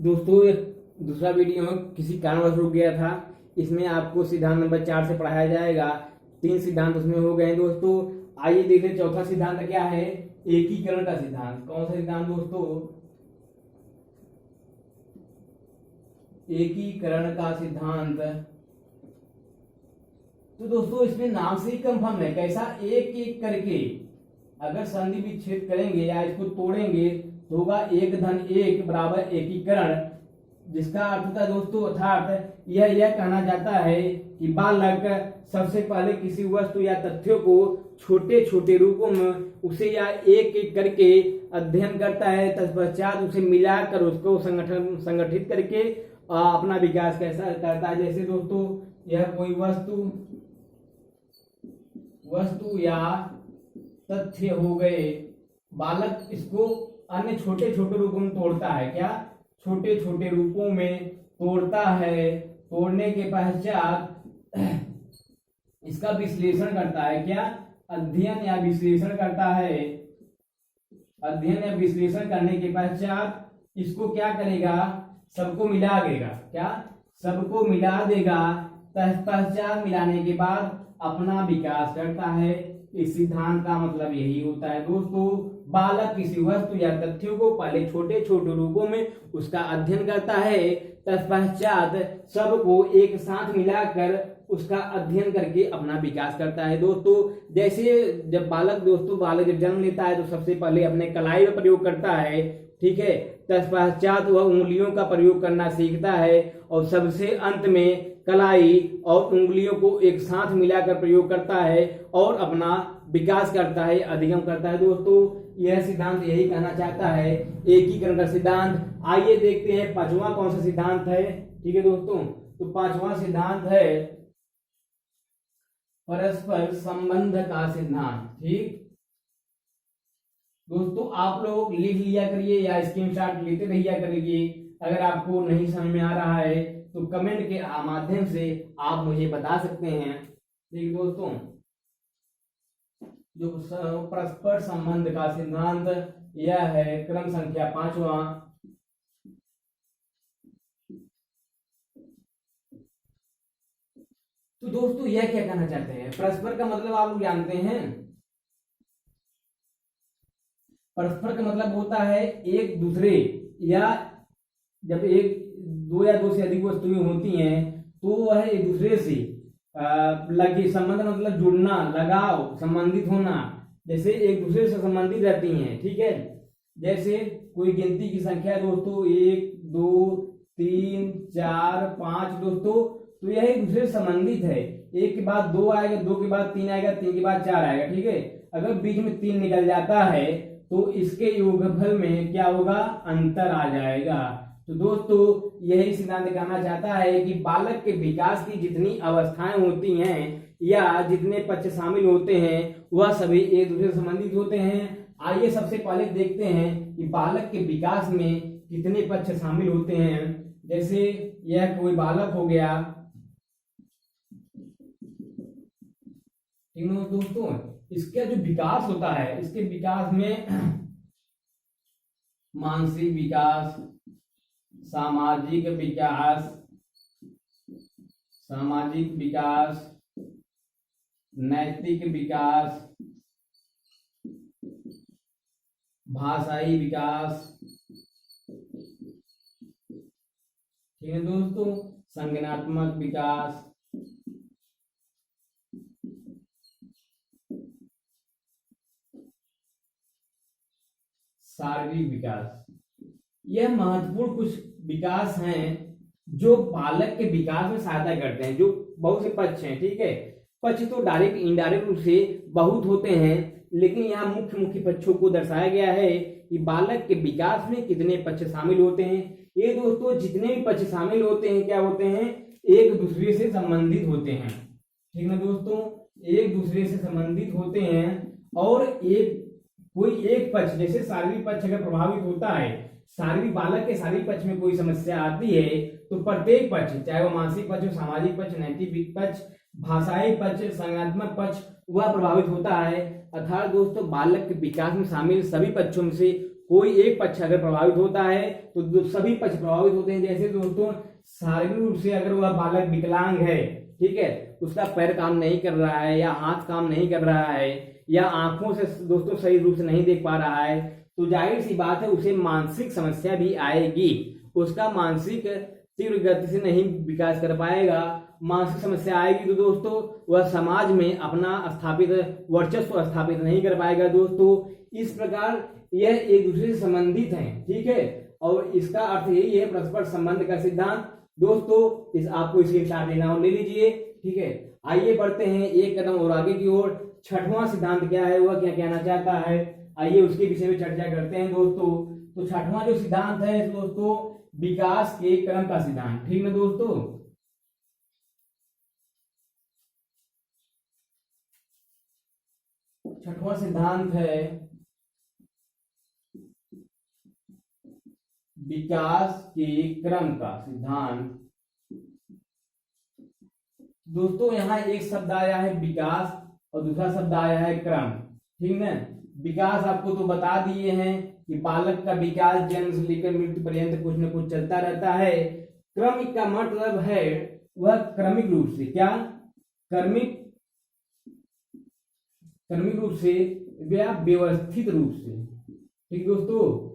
दोस्तों एक दूसरा वीडियो किसी कारणवश रुक गया था। इसमें आपको सिद्धांत नंबर 4 से पढ़ाया जाएगा। 3 सिद्धांत उसमें हो गए हैं दोस्तों। आइए देख लें चौथा सिद्धांत क्या है। एकीकरण का सिद्धांत। कौन सा सिद्धांत दोस्तों? एकीकरण का सिद्धांत। तो दोस्तों इसमें नाम से ही कंफर्म है, कैसा? एक एक करके अगर संधि विच्छेद करेंगे या इसको तोड़ेंगे तो होगा 1 - 1 बराबर एकीकरण, जिसका अर्थ होता है दोस्तों, अर्थात यह कहना जाता है कि बालक सबसे पहले किसी वस्तु या तथ्यों को छोटे छोटे रूपों में उसे या एक एक करके अध्ययन करता है, तत्पश्चात उसे मिलाकर उसको संगठित करके अपना विकास कैसा करता है। जैसे दोस्तों यह कोई वस्तु या तथ्य हो गए, बालक इसको अन्य छोटे छोटे रूपों में तोड़ता है। क्या? छोटे छोटे रूपों में तोड़ता है। तोड़ने के पश्चात इसका विश्लेषण करता है। क्या? अध्ययन या विश्लेषण करता है। अध्ययन या विश्लेषण करने के पश्चात इसको क्या करेगा? सबको मिला देगा। क्या? सबको मिला देगा। तत्पश्चात मिलाने के बाद अपना विकास करता है। इस सिद्धांत का मतलब यही होता है दोस्तों, बालक किसी वस्तु या तथ्यों को पहले छोटे छोटे रूपों में उसका अध्ययन करता है, तत्पश्चात सबको एक साथ मिलाकर उसका अध्ययन करके अपना विकास करता है दोस्तों। जैसे जब बालक जब जन्म लेता है तो सबसे पहले अपने कलाई का प्रयोग करता है, ठीक है। तत्पश्चात वह उंगलियों का प्रयोग करना सीखता है और सबसे अंत में कलाई और उंगलियों को एक साथ मिलाकर प्रयोग करता है और अपना विकास करता है, अधिगम करता है दोस्तों। यह सिद्धांत यही कहना चाहता है, एकीकरण का सिद्धांत। आइए देखते हैं पांचवा कौन सा सिद्धांत है। ठीक है दोस्तों, तो पांचवा सिद्धांत है परस्पर संबंध का सिद्धांत। ठीक दोस्तों, आप लोग लिख लिया करिए या स्क्रीनशॉट लेते रहिए करिए। अगर आपको नहीं समझ में आ रहा है तो कमेंट के माध्यम से आप मुझे बता सकते हैं। ठीक दोस्तों, जो परस्पर संबंध का सिद्धांत यह है क्रम संख्या 5वां। तो दोस्तों यह क्या कहना चाहते हैं? परस्पर का मतलब आप लोग जानते हैं। परस्पर का मतलब होता है एक दूसरे, या जब दो या दो से अधिक वस्तुएं होती हैं तो वह एक दूसरे से लगे। संबंध मतलब जुड़ना, लगाव, संबंधित होना। जैसे एक दूसरे से संबंधित रहती हैं, ठीक है। जैसे कोई गिनती की संख्या दोस्तों 1 2 3 4 5 दोस्तों, तो यह एक दूसरे से संबंधित है। 1 के बाद 2 आएगा, 2 के बाद 3 आएगा, 3 के बाद 4 आएगा, ठीक है। अगर बीच में 3 निकल जाता है तो इसके योगफल में क्या होगा? अंतर आ जाएगा। तो दोस्तों यही सिद्धांत कहना चाहता है कि बालक के विकास की जितनी अवस्थाएं होती हैं या जितने पक्ष शामिल होते हैं वह सभी एक दूसरे से संबंधित होते हैं। आइए सबसे पहले देखते हैं कि बालक के विकास में कितने पक्ष शामिल होते हैं। जैसे यह कोई बालक हो गया, ठीक है दोस्तों। इसका जो विकास होता है, इसके विकास में मानसिक विकास, सामाजिक विकास, नैतिक विकास, भाषाई विकास, ठीक है दोस्तों, संज्ञानात्मक विकास, शारीरिक विकास। यह महत्वपूर्ण कुछ विकास हैं जो बालक के विकास में सहायता करते हैं। जो बहुत से पक्ष हैं, ठीक है। पक्ष तो डायरेक्ट इंडायरेक्ट रूप से बहुत होते हैं, लेकिन यहाँ मुख्य पक्षों को दर्शाया गया है कि बालक के विकास में कितने पक्ष शामिल होते हैं। ये दोस्तों जितने भी पक्ष शामिल होते हैं क्या होते हैं? एक दूसरे से संबंधित होते हैं, ठीक है दोस्तों। एक दूसरे से संबंधित होते हैं और कोई एक पक्ष, जैसे शारीरिक पक्ष अगर प्रभावित होता है, बालक के शारीरिक पक्ष में कोई समस्या आती है तो प्रत्येक पक्ष, चाहे वो मानसिक पक्ष हो, सामाजिक पक्ष, नैतिक पक्ष, भाषाई पक्ष, संज्ञानात्मक पक्ष, वह प्रभावित होता है। अर्थात दोस्तों बालक के विकास में शामिल सभी पक्षों में से कोई एक पक्ष अगर प्रभावित होता है तो सभी पक्ष प्रभावित होते हैं। जैसे दोस्तों शारीरिक रूप से अगर वह बालक विकलांग है, ठीक है, उसका पैर काम नहीं कर रहा है या हाथ काम नहीं कर रहा है या आंखों से दोस्तों सही रूप से नहीं देख पा रहा है, तो जाहिर सी बात है उसे मानसिक समस्या भी आएगी। उसका मानसिक तीव्र गति से नहीं विकास कर पाएगा। मानसिक समस्या आएगी तो दोस्तों वह समाज में अपना स्थापित वर्चस्व स्थापित नहीं कर पाएगा। दोस्तों इस प्रकार यह एक दूसरे से संबंधित हैं, ठीक है, और इसका अर्थ यही है परस्पर संबंध का सिद्धांत। दोस्तों इस आपको इसके साथ लेना ले लीजिए, ठीक है। आइए बढ़ते हैं एक कदम और आगे की ओर। छठवां सिद्धांत क्या है, वह क्या कहना चाहता है, आइए उसके विषय में चर्चा करते हैं दोस्तों। तो छठवां जो सिद्धांत है दोस्तों विकास के क्रम का सिद्धांत, ठीक है दोस्तों। छठवां सिद्धांत है विकास के क्रम का सिद्धांत। दोस्तों यहाँ एक शब्द आया है विकास और दूसरा शब्द आया है क्रम, ठीक है। विकास आपको तो बता दिए हैं कि बालक का विकास जन्म से लेकर मृत्यु पर्यंत कुछ न कुछ चलता रहता है। क्रमिक का मतलब है वह क्रमिक रूप से, क्या क्रमिक रूप से या व्यवस्थित रूप से, ठीक दोस्तों।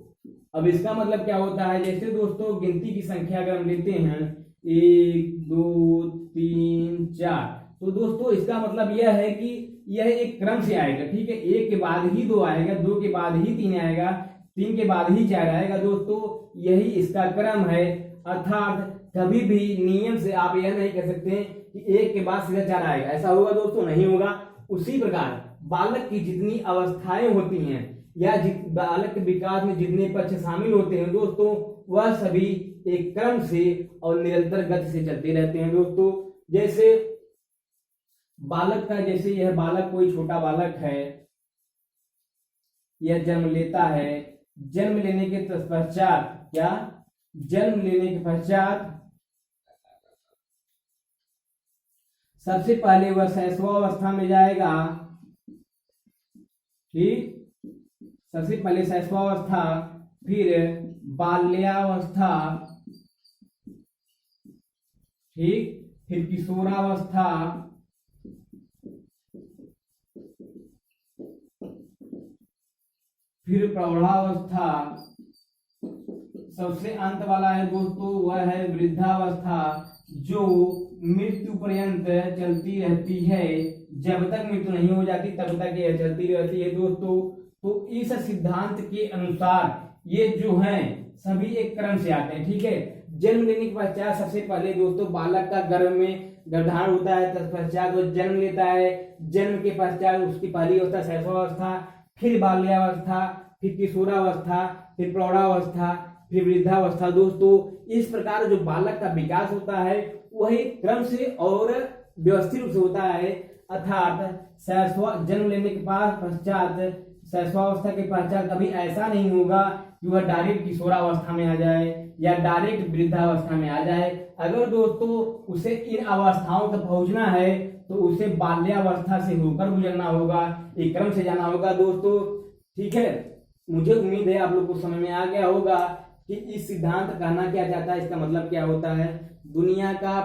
अब इसका मतलब क्या होता है, जैसे दोस्तों गिनती की संख्या अगर हम लेते हैं 1 2 3 4, तो दोस्तों इसका मतलब यह है कि यह एक क्रम से आएगा, ठीक है। 1 के बाद ही 2 आएगा, 2 के बाद ही 3 आएगा, 3 के बाद ही 4 आएगा। दोस्तों यही इसका क्रम है। अर्थात कभी भी नियम से आप यह नहीं कह सकते कि 1 के बाद सीधा 4 आएगा, ऐसा होगा दोस्तों, नहीं होगा। उसी प्रकार बालक की जितनी अवस्थाएं होती हैं या बालक के विकास में जितने पक्ष शामिल होते हैं दोस्तों, वह सभी एक क्रम से और निरंतर गति से चलते रहते हैं दोस्तों। जैसे बालक का, जैसे यह बालक कोई छोटा बालक है, यह जन्म लेता है। जन्म लेने के पश्चात क्या, जन्म लेने के पश्चात सबसे पहले वह शैशवावस्था में जाएगा, ठीक, सबसे पहले शैशवावस्था, फिर बाल्यावस्था, ठीक, फिर किशोरावस्था, फिर प्रौढ़ावस्था, सबसे अंत वाला है दोस्तों वह है वृद्धावस्था, जो मृत्यु पर्यंत चलती रहती है। जब तक मृत्यु नहीं हो जाती तब तक यह चलती रहती है दोस्तों। तो इस सिद्धांत के अनुसार ये जो हैं सभी एक क्रम से आते हैं, ठीक है। जन्म लेने के पश्चात सबसे पहले दोस्तों बालक का गर्भ में गर्भाधान होता है, तत्पश्चात वो जन्म लेता है। जन्म के पश्चात उसकी पहली अवस्था शैशवावस्था, फिर बाल्यावस्था, फिर किशोरावस्था, फिर प्रौढ़ावस्था, फिर वृद्धावस्था। दोस्तों इस प्रकार जो बालक का विकास होता है वही क्रम से और व्यवस्थित रूप से होता है। अर्थात जन्म लेने के पश्चात शैशवावस्था के पश्चात कभी ऐसा नहीं होगा कि वह डायरेक्ट किशोरावस्था में आ जाए या डायरेक्ट वृद्धावस्था में आ जाए। अगर दोस्तों उसे इन अवस्थाओं तक पहुंचना है तो उसे बाल्यावस्था से होकर गुजरना होगा, एक क्रम से जाना होगा दोस्तों, ठीक है। मुझे उम्मीद है आप लोग को समझ में आ गया होगा कि इस सिद्धांत कहना क्या चाहता है, इसका मतलब क्या होता है। दुनिया का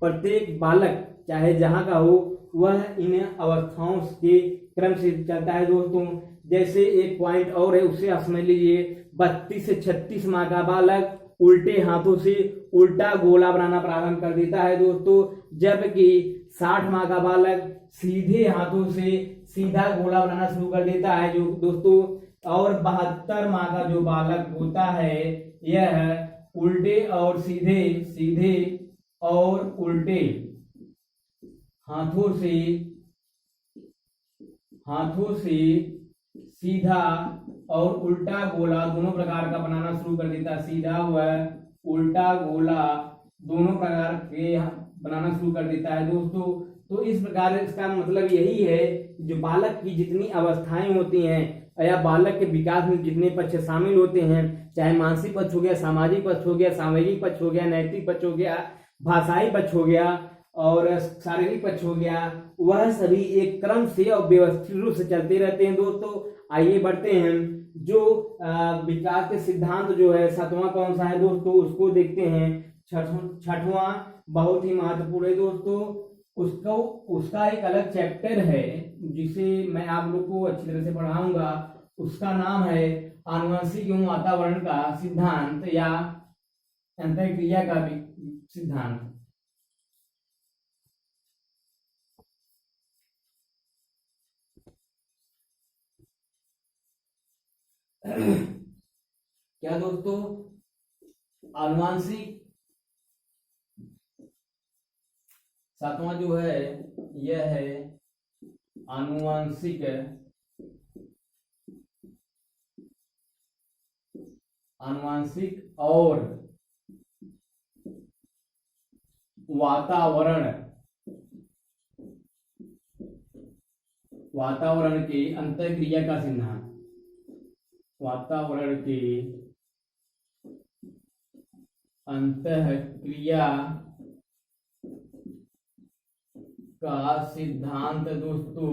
प्रत्येक बालक चाहे जहां का हो वह इन अवस्थाओं के क्रम से चलता है दोस्तों। जैसे एक पॉइंट और है उससे आप समझ लीजिए, 32 से 36 माह का बालक उल्टे हाथों से उल्टा गोला बनाना प्रारंभ कर देता है दोस्तों, जबकि 60 माह का बालक सीधे हाथों से सीधा गोला बनाना शुरू कर देता है जो दोस्तों। और 72 माह का जो बालक होता है यह उल्टे और सीधे, सीधे और उल्टे हाथों से सीधा और उल्टा गोला दोनों प्रकार का बनाना शुरू कर देता है। सीधा व उल्टा गोला दोनों प्रकार के बनाना शुरू कर देता है दोस्तों। तो इस प्रकार इसका मतलब यही है जो बालक की जितनी अवस्थाएं होती हैं या बालक के विकास में जितने पक्ष शामिल होते हैं, चाहे मानसिक पक्ष हो गया, सामाजिक पक्ष हो गया, सामाजिक पक्ष हो गया, नैतिक पक्ष हो गया, भाषाई पक्ष हो गया और शारीरिक पक्ष हो गया, वह सभी एक क्रम से और व्यवस्थित रूप से चलते रहते हैं दोस्तों। आइए बढ़ते हैं जो विकास के सिद्धांत जो है सातवां कौन सा है दोस्तों, उसको देखते हैं। छठवां बहुत ही महत्वपूर्ण है दोस्तों, उसको उसका एक अलग चैप्टर है जिसे मैं आप लोग को अच्छी तरह से पढ़ाऊंगा। उसका नाम है आनुवंशिक एवं वातावरण का सिद्धांत या अंतःक्रिया का सिद्धांत। क्या दोस्तों, आनुवंशिक सातवां जो है यह है आनुवंशिक और वातावरण के अंतःक्रिया का सिद्धांत। वातावरण के अंतःक्रिया का सिद्धांत दोस्तों।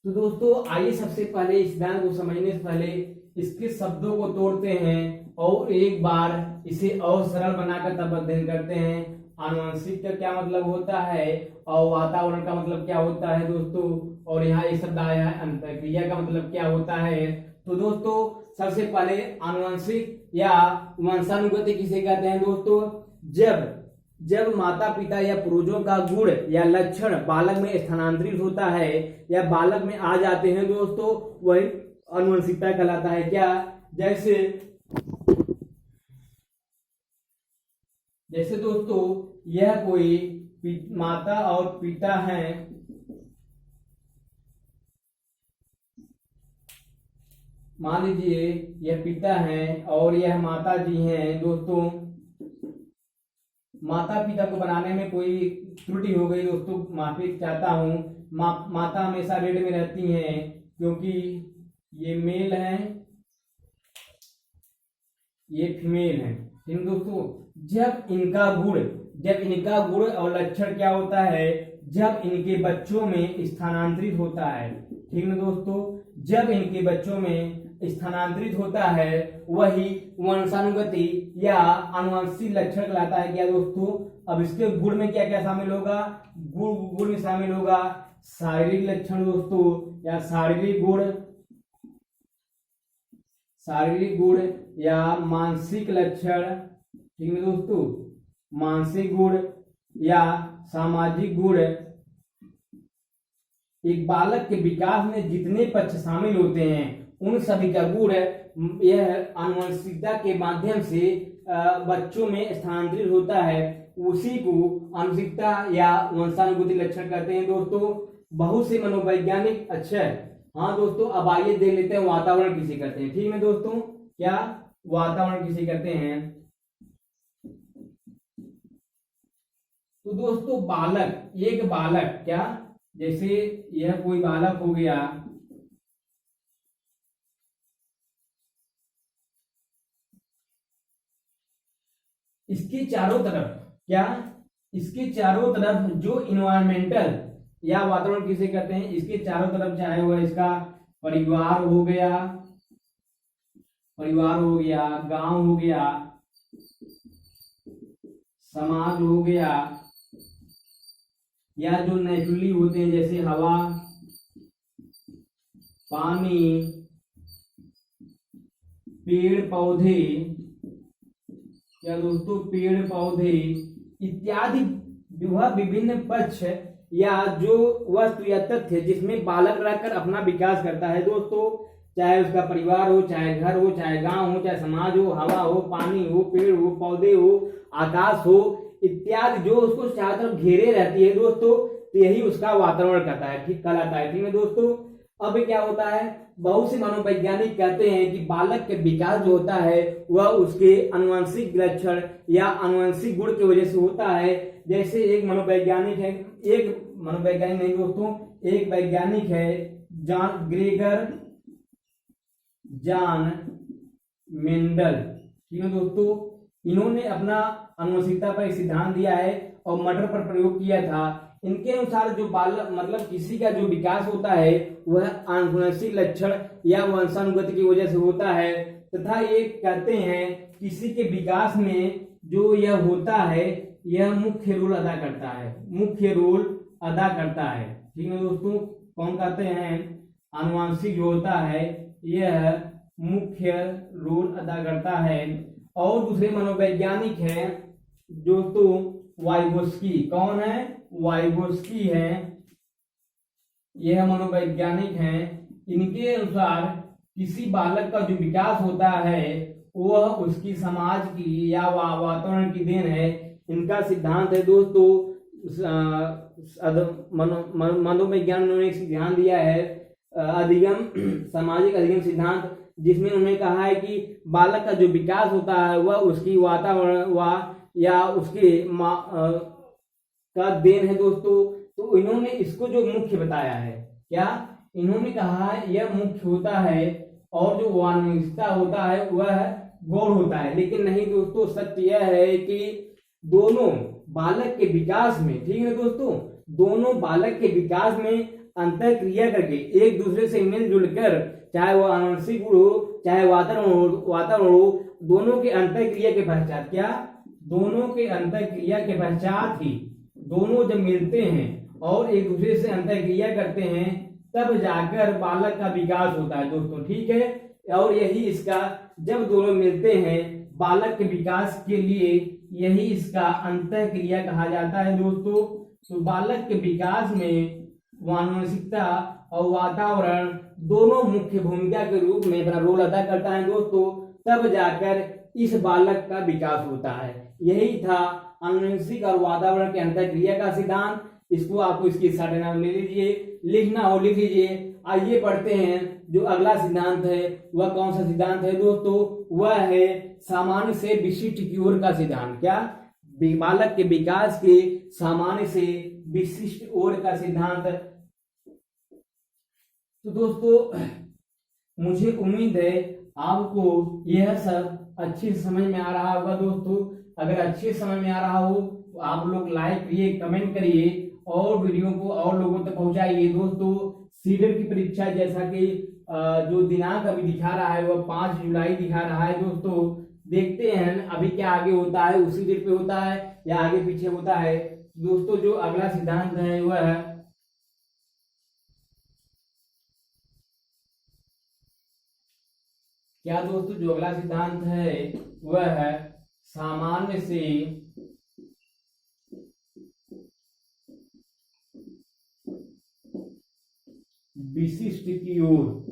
तो दोस्तों आइए सबसे पहले इस सिद्धांत को समझने से पहले इसके शब्दों को तोड़ते हैं और एक बार इसे और सरल बनाकर तब अध्ययन करते हैं। आनुवंशिक का क्या मतलब होता है और वातावरण का मतलब क्या होता है दोस्तों, और यहाँ एक शब्द आया है अंतःक्रिया का मतलब क्या होता है। तो दोस्तों सबसे पहले आनुवंशिक या वंशानुगति किसे कहते हैं दोस्तों, जब माता पिता या पूर्वजों का गुण या लक्षण बालक में स्थानांतरित होता है या बालक में आ जाते हैं दोस्तों, वही आनुवंशिकता कहलाता है। क्या, जैसे दोस्तों यह कोई माता और पिता हैं, मान लीजिए यह पिता हैं और यह माता जी हैं दोस्तों। माता पिता को बनाने में कोई त्रुटि हो गई दोस्तों, माफी चाहता हूं। माता हमेशा रेड में रहती हैं क्योंकि ये मेल हैं, ये फीमेल हैं। ठीक दोस्तों, जब इनका गुण और लक्षण क्या होता है, जब इनके बच्चों में स्थानांतरित होता है। ठीक है दोस्तों, जब इनके बच्चों में स्थानांतरित होता है वही वंशानुगति या आनुवंशिक लक्षण कहलाता है। क्या दोस्तों, अब इसके गुण में क्या क्या शामिल होगा, गुण में शामिल होगा शारीरिक लक्षण दोस्तों या शारीरिक गुण या मानसिक लक्षण। ठीक है दोस्तों, मानसिक गुण या सामाजिक गुण। एक बालक के विकास में जितने पक्ष शामिल होते हैं उन सभी का गुण यह आनुवंशिकता के माध्यम से बच्चों में स्थानांतरित होता है, उसी को आनुवंशिकता या वंशानुगति लक्षण कहते हैं दोस्तों। बहुत से मनोवैज्ञानिक अक्षर। हाँ दोस्तों, अब आइए देख लेते हैं वातावरण किसे कहते हैं। ठीक है दोस्तों, क्या वातावरण किसे कहते हैं। तो दोस्तों एक बालक क्या, जैसे यह कोई बालक हो गया, इसके चारों तरफ जो इन्वायरमेंटल या वातावरण किसे कहते हैं, इसके चारों तरफ चाहे वह इसका परिवार हो गया, गांव हो गया, समाज हो गया, या जो नेचुरली होते हैं जैसे हवा, पानी, पेड़ पौधे, क्या दोस्तों, पेड़ पौधे इत्यादि वह विभिन्न पक्ष या जो वस्तु या तथ्य जिसमें बालक रहकर अपना विकास करता है दोस्तों, चाहे उसका परिवार हो, चाहे घर हो, चाहे गांव हो, चाहे समाज हो, हवा हो, पानी हो, पेड़ हो, पौधे हो, आकाश हो इत्यादि जो उसको चारों तरफ घेरे रहती है दोस्तों, तो यही उसका वातावरण कहता है, ठीक कहलाता है। ठीक है दोस्तों, अब क्या होता है, बहुत से मनोवैज्ञानिक कहते हैं कि बालक के विकास जो होता है वह उसके आनुवंशिक लक्षण या आनुवंशिक गुण की वजह से होता है। जैसे एक मनोवैज्ञानिक नहीं दोस्तों, एक वैज्ञानिक है जॉन मेंडल। ठीक है दोस्तों, इन्होंने अपना आनुवंशिकता पर एक सिद्धांत दिया है और मटर पर प्रयोग किया था। इनके अनुसार जो बालक मतलब किसी का जो विकास होता है वह आनुवंशिक लक्षण या वंशानुगत की वजह से होता है, तथा ये कहते हैं किसी के विकास में जो यह होता है यह मुख्य रोल अदा करता है, मुख्य रोल अदा करता है। ठीक है दोस्तों, कौन कहते हैं? आनुवंशिक जो होता है यह मुख्य रोल अदा करता है। और दूसरे मनोवैज्ञानिक हैं दोस्तों वाइगोस्की। कौन है? वाइगोस्की है, यह मनोवैज्ञानिक हैं। इनके अनुसार किसी बालक का जो विकास होता है वह उसकी समाज की या वातावरण की देन है। इनका सिद्धांत है दोस्तों, मनोविज्ञान ने एक सिद्धांत दिया है अधिगम, सामाजिक अधिगम सिद्धांत, जिसमें उन्होंने कहा है कि बालक का जो विकास होता है वह उसकी वातावरण या उसके का देन है दोस्तों। तो इन्होंने इसको जो मुख्य बताया है, क्या इन्होंने कहा यह मुख्य होता है और जो वाननिकता होता है वह गौण होता है। लेकिन नहीं दोस्तों, सत्य यह है कि दोनों बालक के विकास में, ठीक है दोस्तों, दोनों बालक के विकास में अंतर क्रिया करके एक दूसरे से मिलजुल कर, चाहे वो आनुवंशिक गुण हो चाहे वातावरण हो, दोनों के अंतर क्रिया के पश्चात, क्या दोनों के अंतर क्रिया के पश्चात ही दोनों जब मिलते हैं और एक दूसरे से अंतर क्रिया करते हैं तब जाकर बालक का विकास होता है दोस्तों। ठीक है, और यही इसका, जब दोनों मिलते हैं बालक के विकास के लिए, यही इसका अंतर क्रिया कहा जाता है दोस्तों। तो बालक के विकास में आनुवंशिकता और वातावरण दोनों मुख्य भूमिका के रूप में अपना रोल अदा करता है दोस्तों, तब जाकर इस बालक का विकास होता है। यही था आनुवंशिक और वातावरण के अंतर क्रिया का सिद्धांत। इसको आपको इसकी शॉर्ट नाम ले लीजिए, लिखना हो लिख लीजिए। आइए पढ़ते हैं जो अगला सिद्धांत है वह कौन सा सिद्धांत है दोस्तों? वह है सामान्य से विशिष्ट की ओर का सिद्धांत। क्या? बालक के विकास के सामान्य से विशिष्ट ओर का सिद्धांत। तो दोस्तों मुझे उम्मीद है आपको यह सब अच्छे से समझ में आ रहा होगा दोस्तों। अगर अच्छे समझ में आ रहा हो तो आप लोग लाइक करिए, कमेंट करिए और वीडियो को और लोगों तक पहुंचाइए दोस्तों। सीडर की परीक्षा जैसा कि जो दिनांक अभी दिखा रहा है वह 5 जुलाई दिखा रहा है दोस्तों। देखते हैं अभी क्या आगे होता है, उसी डेट पे होता है या आगे पीछे होता है दोस्तों। जो अगला सिद्धांत है वह क्या दोस्तों? जो अगला सिद्धांत है वह है सामान्य से विशिष्ट की ओर।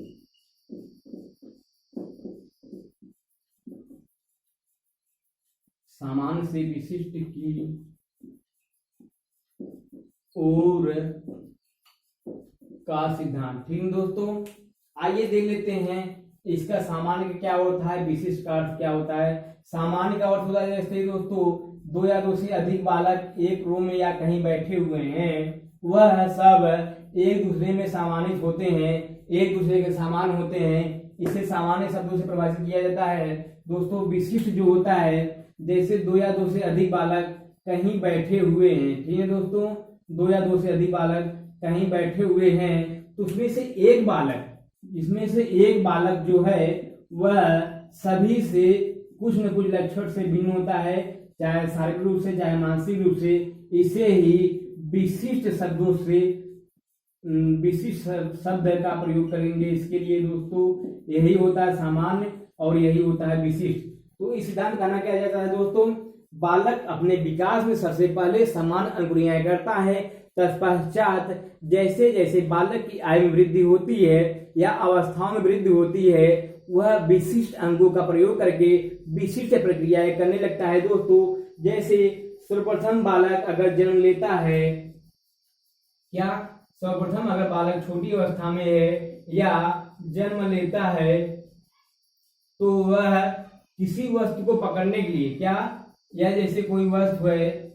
सामान्य से विशिष्ट की ओर का सिद्धांत। ठीक है दोस्तों, आइए देख लेते हैं इसका सामान्य का क्या होता है, विशिष्ट का अर्थ क्या होता है। सामान्य का अर्थ होता है जैसे दोस्तों 2 या 2 से अधिक बालक एक रूम में या कहीं बैठे हुए हैं, वह सब एक दूसरे में समानित होते हैं, एक दूसरे के समान होते हैं। इसे सामान्य शब्दों से परिभाषित किया जाता है दोस्तों। विशिष्ट जो होता है जैसे 2 या 2 से अधिक बालक कहीं बैठे हुए हैं, ठीक है दोस्तों, 2 या 2 से अधिक बालक कहीं बैठे हुए हैं, तो उसमें से एक बालक, इसमें से एक बालक जो है वह सभी से कुछ न कुछ लक्षण से भिन्न होता है, चाहे शारीरिक रूप से चाहे मानसिक रूप से। इसे ही विशिष्ट शब्दों से विशिष्ट शब्द का प्रयोग करेंगे इसके लिए दोस्तों। यही होता है सामान्य और यही होता है विशिष्ट। तो इस सिद्धांत कहना क्या जाता है दोस्तों? बालक अपने विकास में सबसे पहले समान अंकुरियां करता है, तत्पश्चात जैसे जैसे बालक की आयु में वृद्धि होती है या अवस्थाओं में वृद्धि होती है, वह विशिष्ट अंगों का प्रयोग करके विशिष्ट प्रक्रियाएं करने लगता है दोस्तों। जैसे सर्वप्रथम बालक अगर जन्म लेता है, क्या सर्वप्रथम अगर बालक छोटी अवस्था में है या जन्म लेता है तो वह किसी वस्तु को पकड़ने के लिए, क्या, या जैसे कोई वस्तु है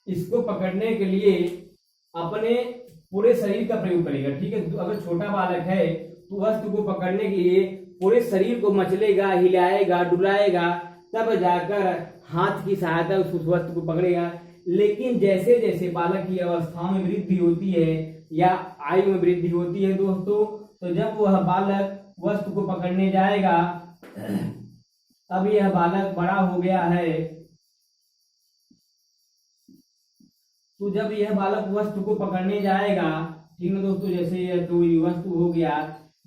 इसको पकड़ने के लिए अपने पूरे शरीर का प्रयोग करेगा। ठीक है, अगर छोटा बालक है तो वस्तु को पकड़ने के लिए पूरे शरीर को मचलेगा, हिलाएगा, डुलाएगा, तब जाकर हाथ की सहायता उस वस्तु को पकड़ेगा। लेकिन जैसे जैसे बालक की अवस्था में वृद्धि होती है या आयु में वृद्धि होती है दोस्तों, तो जब वह बालक वस्तु को पकड़ने जाएगा, अब यह बालक बड़ा हो गया है, तो जब यह बालक वस्तु को पकड़ने जाएगा, ठीक है दोस्तों, जैसे यह कोई वस्तु हो गया,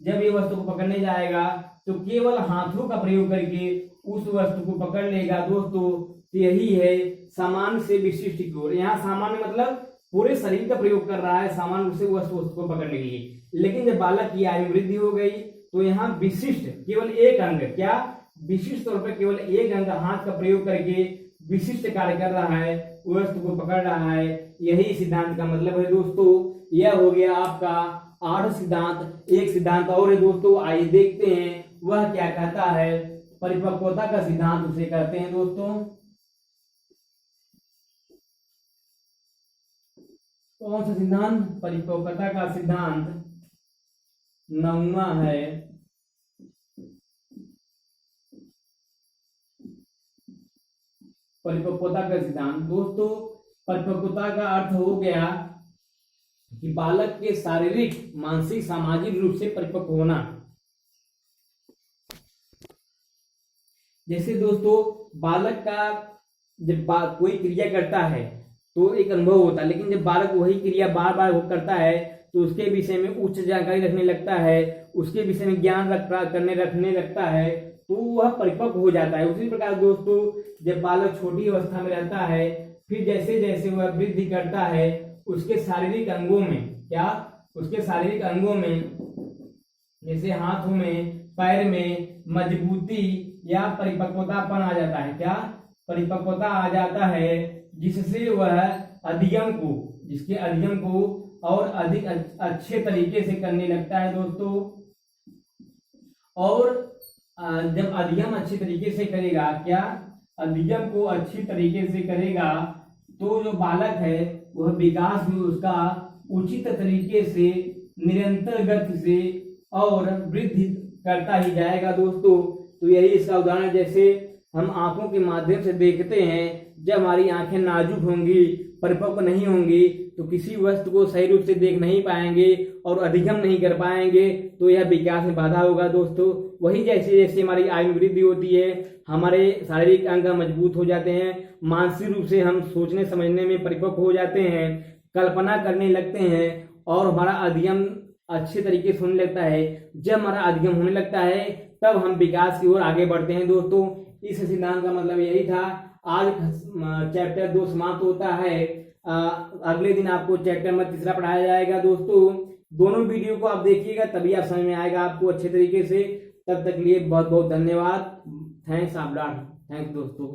जब ये वस्तु को पकड़ने जाएगा तो केवल हाथों का प्रयोग करके उस वस्तु को पकड़ लेगा दोस्तों। तो यही है सामान्य से विशिष्ट की ओर। यहाँ सामान्य मतलब पूरे शरीर का प्रयोग कर रहा है सामान्य रूप से वस्तु को पकड़ने के लिए। लेकिन जब बालक की आयु वृद्धि हो गई तो यहाँ विशिष्ट केवल एक अंग, क्या विशिष्ट तौर पर केवल एक अंग हाथ का प्रयोग करके विशिष्ट कार्य कर रहा है, वस्तु को पकड़ रहा है। यही सिद्धांत का मतलब है दोस्तों। यह हो गया आपका 8 सिद्धांत। एक सिद्धांत और है दोस्तों, आइए देखते हैं वह क्या कहता है। परिपक्वता का सिद्धांत उसे कहते हैं दोस्तों। कौन सा सिद्धांत? परिपक्वता का सिद्धांत 9वां है। परिपक्वता का सिद्धांत दोस्तों, परिपक्वता का अर्थ हो गया कि बालक के शारीरिक, मानसिक, सामाजिक रूप से परिपक्व होना। जैसे दोस्तों बालक का जब कोई क्रिया करता है तो एक अनुभव होता है, लेकिन जब बालक वही क्रिया बार बार करता है तो उसके विषय में उच्च जानकारी रखने लगता है, उसके विषय में ज्ञान रखने लगता है, तो वह परिपक्व हो जाता है। उसी प्रकार दोस्तों जब बालक छोटी अवस्था में रहता है, फिर जैसे जैसे वह वृद्धि करता है, उसके शारीरिक अंगों में, क्या उसके शारीरिक अंगों में, जैसे हाथों में, पैर में मजबूती या परिपक्वतापन आ जाता है। क्या परिपक्वता आ जाता है, जिससे वह जिसके अधिगम को और अधिक अच्छे तरीके से करने लगता है दोस्तों। और जब अधिगम अच्छे तरीके से करेगा, क्या अधिगम को अच्छी तरीके से करेगा, तो जो बालक है वह विकास में उसका उचित तरीके से, निरंतर गति से और वृद्धि करता ही जाएगा दोस्तों। तो यही इसका उदाहरण, जैसे हम आंखों के माध्यम से देखते हैं, जब हमारी आंखें नाजुक होंगी, परिपक्व नहीं होंगी, तो किसी वस्तु को सही रूप से देख नहीं पाएंगे और अधिगम नहीं कर पाएंगे, तो यह विकास में बाधा होगा दोस्तों। वही जैसे जैसे हमारी आयु वृद्धि होती है, हमारे शारीरिक अंग मजबूत हो जाते हैं, मानसिक रूप से हम सोचने समझने में परिपक्व हो जाते हैं, कल्पना करने लगते हैं और हमारा अधिगम अच्छे तरीके से होने लगता है। जब हमारा अधिगम होने लगता है तब हम विकास की ओर आगे बढ़ते हैं दोस्तों। इस सिद्धांत का मतलब यही था। आज चैप्टर 2 समाप्त होता है। अगले दिन आपको चैप्टर नंबर 3 पढ़ाया जाएगा दोस्तों। दोनों वीडियो को आप देखिएगा, तभी आप समझ में आएगा आपको अच्छे तरीके से। तब तक लिए बहुत बहुत धन्यवाद। थैंक्स दोस्तों।